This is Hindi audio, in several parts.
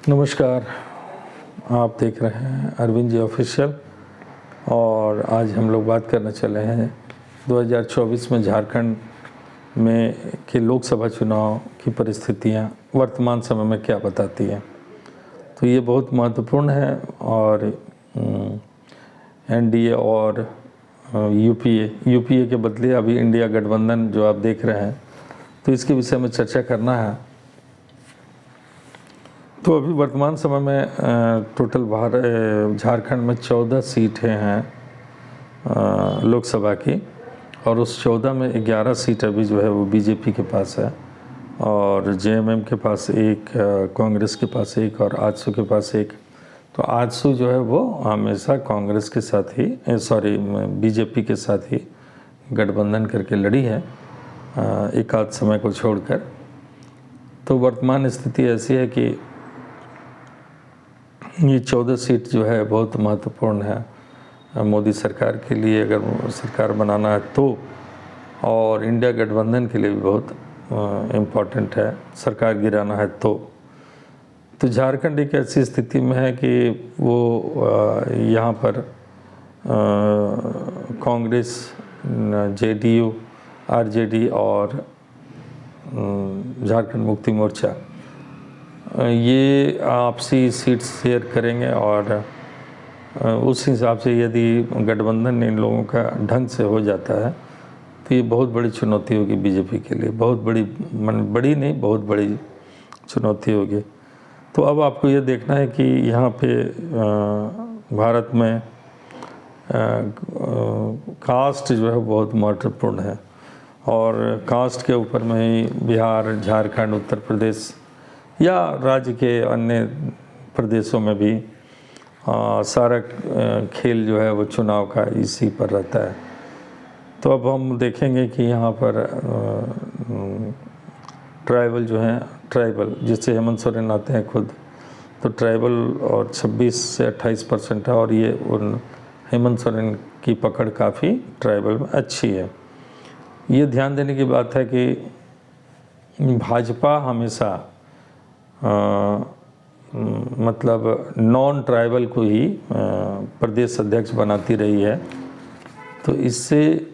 नमस्कार। आप देख रहे हैं अरविंद जी ऑफिशियल और आज हम लोग बात करने चले हैं 2024 में झारखंड में के लोकसभा चुनाव की परिस्थितियां वर्तमान समय में क्या बताती हैं। तो ये बहुत महत्वपूर्ण है और एनडीए और यूपीए के बदले अभी इंडिया गठबंधन जो आप देख रहे हैं, तो इसके विषय में चर्चा करना है। तो अभी वर्तमान समय में टोटल झारखंड में 14 सीटें हैं लोकसभा की, और उस 14 में 11 सीट अभी जो है वो बीजेपी के पास है और जेएमएम के पास एक, कांग्रेस के पास एक और आजसू के पास एक। तो आजसू जो है वो हमेशा कांग्रेस के साथ ही बीजेपी के साथ ही गठबंधन करके लड़ी है एक आध समय को छोड़कर। तो वर्तमान स्थिति ऐसी है कि ये 14 सीट जो है बहुत महत्वपूर्ण है मोदी सरकार के लिए, अगर सरकार बनाना है तो, और इंडिया गठबंधन के लिए भी बहुत इम्पॉर्टेंट है सरकार गिराना है तो झारखंड एक ऐसी स्थिति में है कि वो यहाँ पर कांग्रेस, जेडीयू, आरजेडी और झारखंड मुक्ति मोर्चा ये आपसी सीट्स शेयर करेंगे और उस हिसाब से यदि गठबंधन इन लोगों का ढंग से हो जाता है तो ये बहुत बड़ी चुनौती होगी बीजेपी के लिए, बहुत बड़ी, बड़ी नहीं, बहुत बड़ी चुनौती होगी। तो अब आपको ये देखना है कि यहाँ पे भारत में कास्ट जो है बहुत महत्वपूर्ण है और कास्ट के ऊपर में ही बिहार, झारखंड, उत्तर प्रदेश या राज्य के अन्य प्रदेशों में भी सारा खेल जो है वो चुनाव का इसी पर रहता है। तो अब हम देखेंगे कि यहाँ पर ट्राइबल जो हैं, ट्राइबल जिससे हेमंत सोरेन आते हैं खुद, तो ट्राइबल और 26 से 28% है और ये उन हेमंत सोरेन की पकड़ काफ़ी ट्राइबल में अच्छी है। ये ध्यान देने की बात है कि भाजपा हमेशा मतलब नॉन ट्राइबल को ही प्रदेश अध्यक्ष बनाती रही है। तो इससे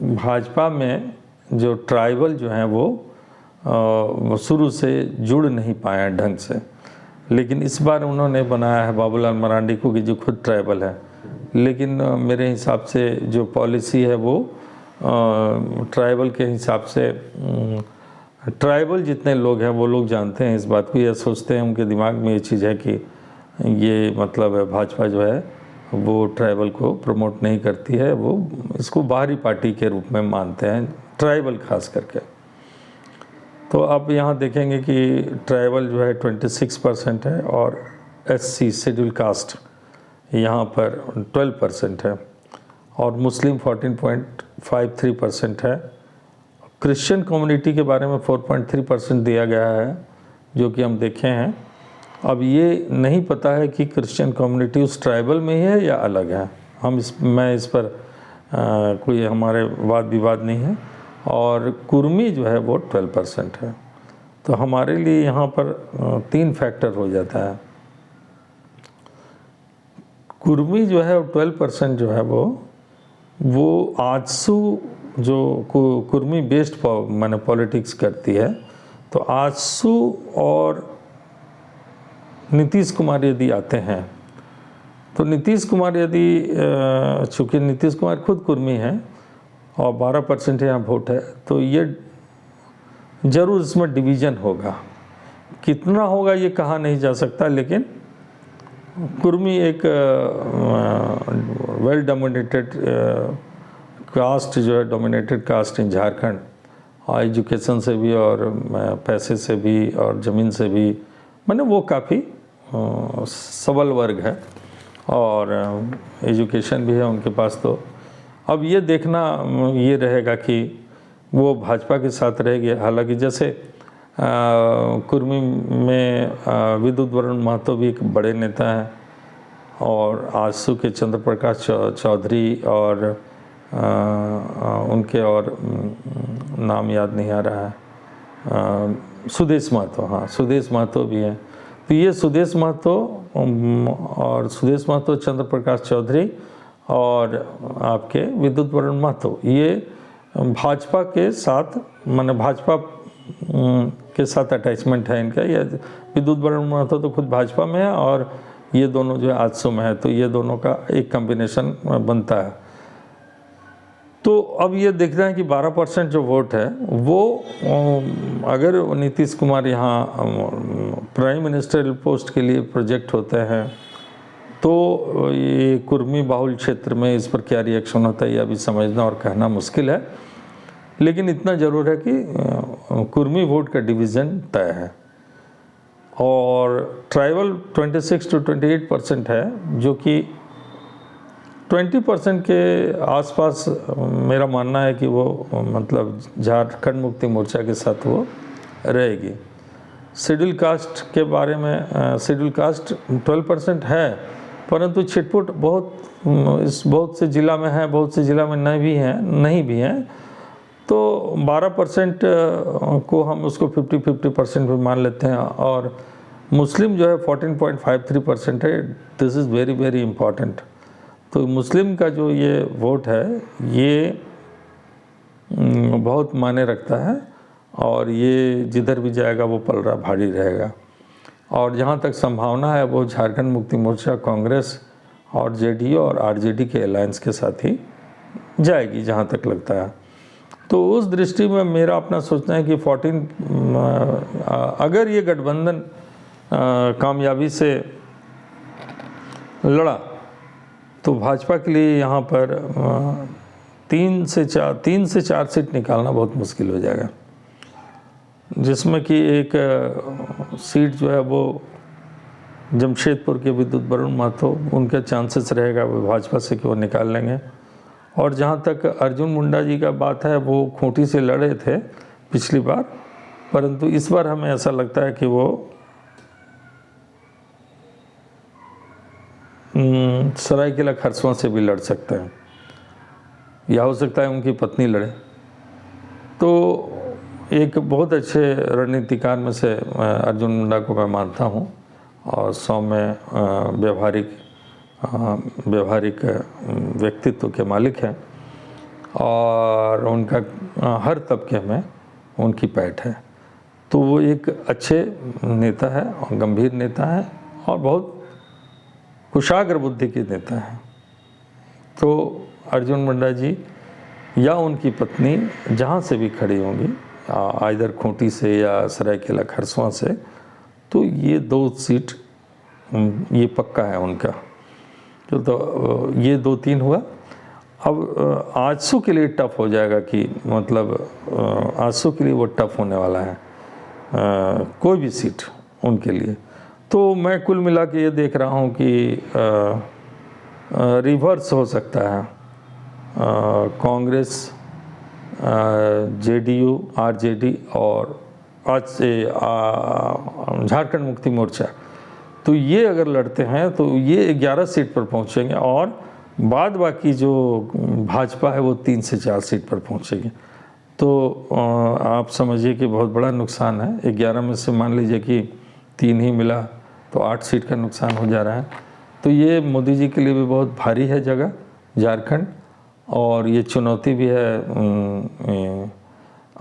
भाजपा में जो ट्राइबल जो हैं वो शुरू से जुड़ नहीं पाए ढंग से, लेकिन इस बार उन्होंने बनाया है बाबूलाल मरांडी को कि जो खुद ट्राइबल है, लेकिन मेरे हिसाब से जो पॉलिसी है वो ट्राइबल के हिसाब से ट्राइबल जितने लोग हैं वो लोग जानते हैं इस बात को, या सोचते हैं, उनके दिमाग में ये चीज़ है कि ये मतलब भाजपा जो है वो ट्राइबल को प्रमोट नहीं करती है, वो इसको बाहरी पार्टी के रूप में मानते हैं, ट्राइबल खास करके। तो आप यहाँ देखेंगे कि ट्राइबल जो है 26% है और एससी शेड्यूल कास्ट यहाँ पर 12% है और मुस्लिम 14.53% है। क्रिश्चियन कम्युनिटी के बारे में 4.3% दिया गया है जो कि हम देखे हैं। अब ये नहीं पता है कि क्रिश्चियन कम्युनिटी उस ट्राइबल में ही है या अलग है, मैं इस पर कोई हमारे वाद विवाद नहीं है। और कुर्मी जो है वो 12% है। तो हमारे लिए यहाँ पर 3 फैक्टर हो जाता है। कुर्मी जो है 12% जो है वो आजसू जो कुर्मी बेस्ड माने पॉलिटिक्स करती है, तो आजसू और नीतीश कुमार यदि आते हैं तो नीतीश कुमार यदि चूँकि नीतीश कुमार खुद कुर्मी हैं और 12% यहाँ वोट है, तो ये ज़रूर इसमें डिवीज़न होगा। कितना होगा ये कहा नहीं जा सकता, लेकिन कुर्मी एक वेल डोमिनेटेड कास्ट जो है, डोमिनेटेड कास्ट इन झारखंड, एजुकेशन से भी और पैसे से भी और ज़मीन से भी, माने वो काफ़ी सबल वर्ग है और एजुकेशन भी है उनके पास। तो अब ये देखना ये रहेगा कि वो भाजपा के साथ रहेगी। हालांकि जैसे कुर्मी में विद्युत वरुण महतो भी एक बड़े नेता हैं और आजसू के चंद्र प्रकाश चौधरी और उनके और नाम याद नहीं आ रहा है, सुदेश महतो, हाँ सुदेश महतो भी हैं। तो ये सुदेश महतो और सुदेश महतो, चंद्र प्रकाश चौधरी और आपके विद्युत वरुण महतो, ये भाजपा के साथ, माने भाजपा के साथ अटैचमेंट है इनका। ये विद्युत वरुण महतो तो खुद भाजपा में है और ये दोनों जो है आजसू में है, तो ये दोनों का एक कॉम्बिनेशन बनता है। तो अब ये देखना है कि 12% जो वोट है वो अगर नीतीश कुमार यहाँ प्राइम मिनिस्टर पोस्ट के लिए प्रोजेक्ट होते हैं तो ये कुर्मी बाहुल क्षेत्र में इस पर क्या रिएक्शन होता है ये अभी समझना और कहना मुश्किल है, लेकिन इतना ज़रूर है कि कुर्मी वोट का डिवीज़न तय है। और ट्राइबल 26 to 28% है, जो कि 20% के आसपास मेरा मानना है कि वो मतलब झारखंड मुक्ति मोर्चा के साथ वो रहेगी। शेड्यूल कास्ट के बारे में, शेड्यूल कास्ट 12% है, परंतु छिटपुट बहुत से ज़िला में है, बहुत से ज़िला में नहीं भी हैं। तो 12% को हम उसको 50% भी मान लेते हैं। और मुस्लिम जो है 14.53% है। This is very very important. तो मुस्लिम का जो ये वोट है ये बहुत मायने रखता है और ये जिधर भी जाएगा वो पलड़ा भारी रहेगा। और जहाँ तक संभावना है वो झारखंड मुक्ति मोर्चा, कांग्रेस और जेडीयू और आरजेडी के अलायंस के साथ ही जाएगी, जहाँ तक लगता है। तो उस दृष्टि में मेरा अपना सोचना है कि 14 अगर ये गठबंधन कामयाबी से लड़ा तो भाजपा के लिए यहाँ पर 3 से 4 सीट निकालना बहुत मुश्किल हो जाएगा, जिसमें कि एक सीट जो है वो जमशेदपुर के विद्युत वरुण महतो, उनका चांसेस रहेगा वो भाजपा से कि वो निकाल लेंगे। और जहाँ तक अर्जुन मुंडा जी का बात है, वो खूंटी से लड़े थे पिछली बार, परंतु इस बार हमें ऐसा लगता है कि वो सरायकेला खरसवां से भी लड़ सकते हैं, या हो सकता है उनकी पत्नी लड़े। तो एक बहुत अच्छे रणनीतिकार में से अर्जुन मुंडा को मैं मानता हूँ और सौम्य व्यवहारिक व्यक्तित्व के मालिक हैं और उनका हर तबके में उनकी पैठ है। तो वो एक अच्छे नेता है और गंभीर नेता है और बहुत कुशाग्र बुद्धि के नेता है। तो अर्जुन मुंडा जी या उनकी पत्नी जहाँ से भी खड़ी होंगी, आइदर खूंटी से या सरायकेला खरसवां से, तो ये 2 सीट ये पक्का है उनका। तो ये 2-3 हुआ। अब आजसू के लिए टफ हो जाएगा कि मतलब आजसू के लिए वो टफ होने वाला है कोई भी सीट उनके लिए। तो मैं कुल मिला के ये देख रहा हूँ कि रिवर्स हो सकता है। कांग्रेस, जेडीयू, आरजेडी और आज से झारखंड मुक्ति मोर्चा, तो ये अगर लड़ते हैं तो ये 11 सीट पर पहुंचेंगे और बाद बाकी जो भाजपा है वो 3 से 4 सीट पर पहुंचेगी। तो आप समझिए कि बहुत बड़ा नुकसान है। 11 में से मान लीजिए कि 3 ही मिला तो 8 सीट का नुकसान हो जा रहा है। तो ये मोदी जी के लिए भी बहुत भारी है जगह झारखंड, और ये चुनौती भी है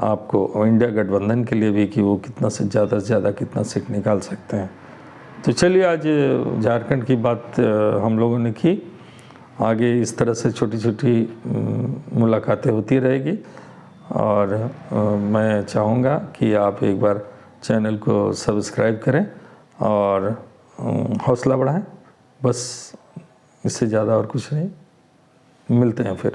आपको इंडिया गठबंधन के लिए भी कि वो कितना से ज़्यादा कितना सीट निकाल सकते हैं। तो चलिए, आज झारखंड की बात हम लोगों ने की। आगे इस तरह से छोटी छोटी मुलाकातें होती रहेगी और मैं चाहूँगा कि आप एक बार चैनल को सब्सक्राइब करें और हौसला बढ़ाएं। बस इससे ज़्यादा और कुछ नहीं। मिलते हैं फिर।